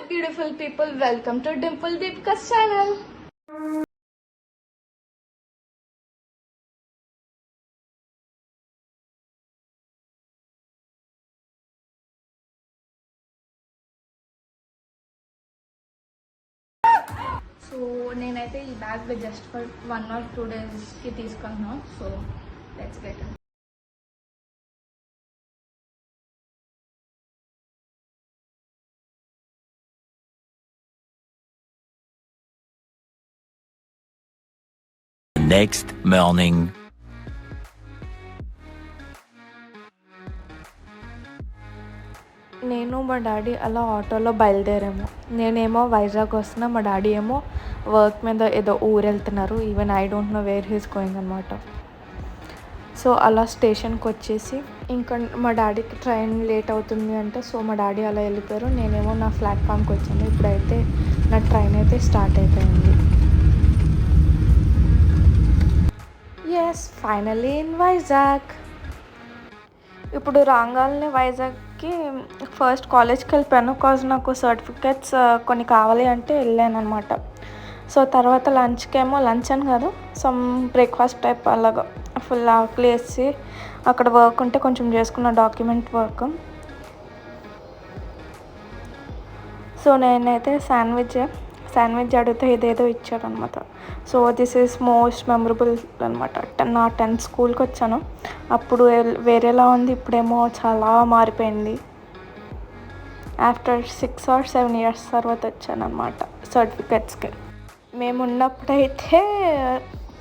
beautiful people, welcome to Dimple Deepika's channel. So నేనైతే ఈ bag just for 1 or 2 daysకి తీసుకున్నాను. So let's get it. Next morning. నేను మా daddy అలా ఆటోలో బయలుదేరాము. నేనేమో వైజాగ్ వస్తున్నా, మా డాడీ ఏమో వర్క్ మీద ఏదో ఊరు వెళ్తున్నారు. Even I don't know where he's going అనమాట. సో అలా స్టేషన్కి వచ్చేసి ఇంకా మా డాడీకి ట్రైన్ లేట్ అవుతుంది అంటే సో మా డాడీ అలా వెళ్ళిపోయారు. నేనేమో నా ప్లాట్ఫామ్కి వచ్చాను. ఇప్పుడైతే నా ట్రైన్ అయితే స్టార్ట్ అయిపోయింది. Yes, finally in Vizag. ఇప్పుడు రాగానే వైజాగ్కి ఫస్ట్ కాలేజ్కి వెళ్ళిపోయాను. కాజ్ నాకు సర్టిఫికెట్స్ కొన్ని కావాలి అంటే వెళ్ళాను అనమాట. సో తర్వాత లంచ్కేమో లంచ్ అని కాదు, సమ్ బ్రేక్ఫాస్ట్ టైప్ అలాగా ఫుల్ ఆకలి వేసి అక్కడ వర్క్ ఉంటే కొంచెం చేసుకున్న డాక్యుమెంట్ వర్క్. సో నేనైతే శాండ్విచ్ అడిగితే ఇదేదో ఇచ్చారనమాట. So this is most memorable అనమాట. నా 10th స్కూల్కి వచ్చాను, అప్పుడు వేరేలా ఉంది, ఇప్పుడేమో చాలా మారిపోయింది. ఆఫ్టర్ 6 or 7 years తర్వాత వచ్చాను అనమాట సర్టిఫికెట్స్కి. మేము ఉన్నప్పుడైతే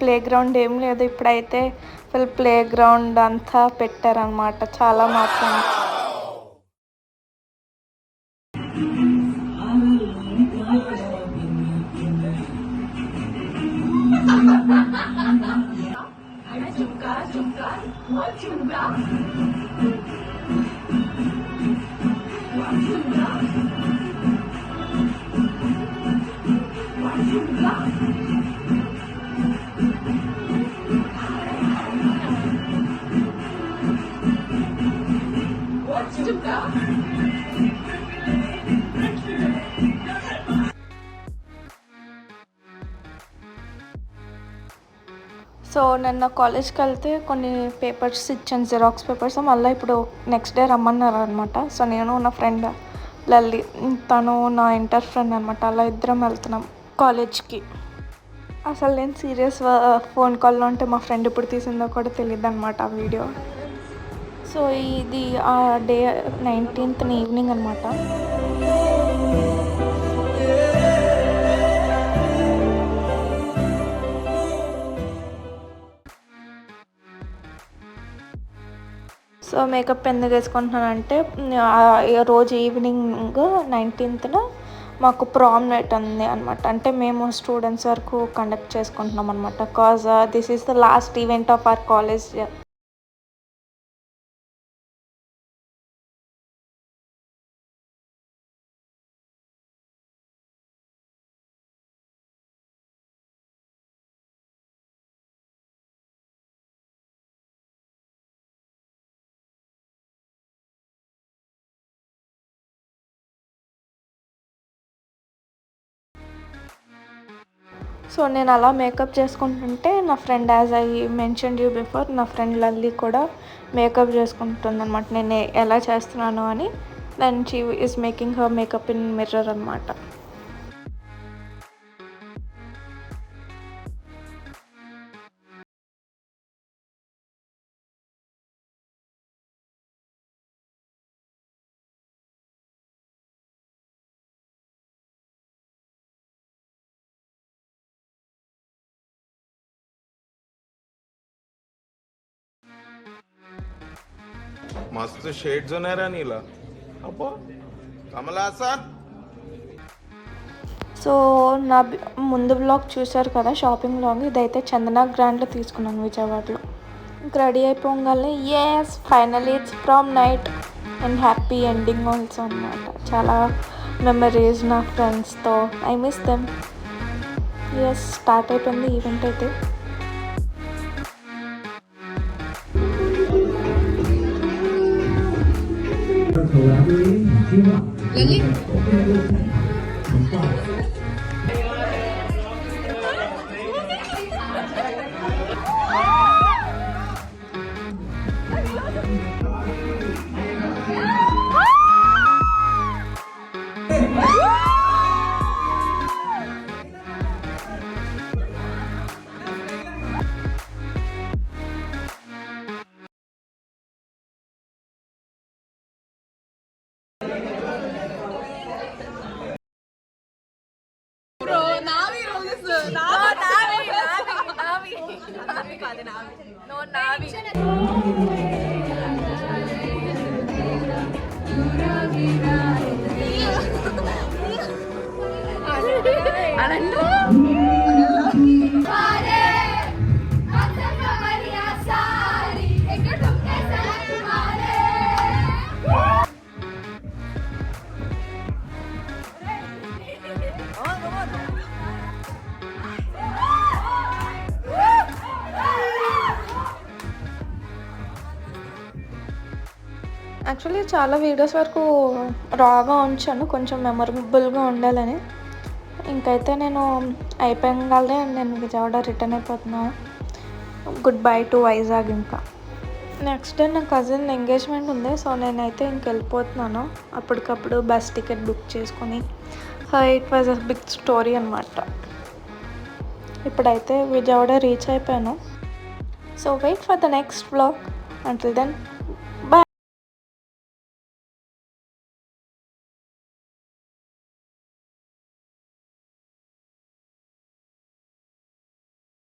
ప్లే గ్రౌండ్ ఏం లేదు, ఇప్పుడైతే ఫుల్ ప్లే గ్రౌండ్ అంతా పెట్టారనమాట. చాలా మాత్రం సో నిన్న కాలేజ్కి వెళ్తే కొన్ని పేపర్స్ ఇచ్చాను, జిరాక్స్ పేపర్స్. మళ్ళీ ఇప్పుడు నెక్స్ట్ డే రమ్మన్నారు అనమాట. సో నేను నా ఫ్రెండ్ లల్లి, తను నా ఇంటర్ ఫ్రెండ్ అనమాట, అలా ఇద్దరం వెళ్తున్నాం కాలేజ్కి. అసలు నేను సీరియస్ ఫోన్ కాల్లో ఉంటే మా ఫ్రెండ్ ఇప్పుడు తీసిందో కూడా తెలియదు అనమాట ఆ వీడియో. సో ఇది ఆ డే 19th ఈవినింగ్ అనమాట. సో మేకప్ ఎందుకు వేసుకుంటున్నానంటే రోజు ఈవినింగ్ 19th మాకు ప్రామ్ నైట్ ఉంది అనమాట. అంటే మేము స్టూడెంట్స్ వరకు కండక్ట్ చేసుకుంటున్నాం అనమాట. Cause this is the last event of our college. So నేను అలా మేకప్ చేసుకుంటుంటే నా friend, as I mentioned you before, నా ఫ్రెండ్ లల్లి కూడా మేకప్ చేసుకుంటుంది అనమాట నేను ఎలా చేస్తున్నాను అని. Then she is making her makeup in mirror అనమాట. मस्त शेड्स ఉన్నాయరా నీలా. అబ్బా కమలాసన్. సో నా ముందు బ్లాగ్ చూశారు కదా, షాపింగ్ బ్లాగ్. ఇదైతే చందన గ్రాండ్లో తీసుకున్నాను విజయవాడలో. ఇంకా రెడీ అయిపోగానే yes finally it's prom night and happy ending also అనమాట. చాలా మెమరీస్ నా ఫ్రెండ్స్తో, I miss them. Yes, start అయిపోయింది ఈవెంట్ అయితే. Lily? యాక్చువల్లీ చాలా వీడియోస్ వరకు రాగా ఉంచాను కొంచెం మెమరబుల్గా ఉండాలని. ఇంకైతే నేను అయిపోయింగానే నేను విజయవాడ రిటర్న్ అయిపోతున్నాను. Goodbye to Vizag. ఇంకా నెక్స్ట్ డే నా కజిన్ ఎంగేజ్మెంట్ ఉంది. సో నేనైతే ఇంక వెళ్ళిపోతున్నాను అప్పటికప్పుడు బస్ టికెట్ బుక్ చేసుకొని. It was a big story అనమాట. ఇప్పుడైతే విజయవాడ రీచ్ అయిపోయాను. So wait for the next vlog. Until then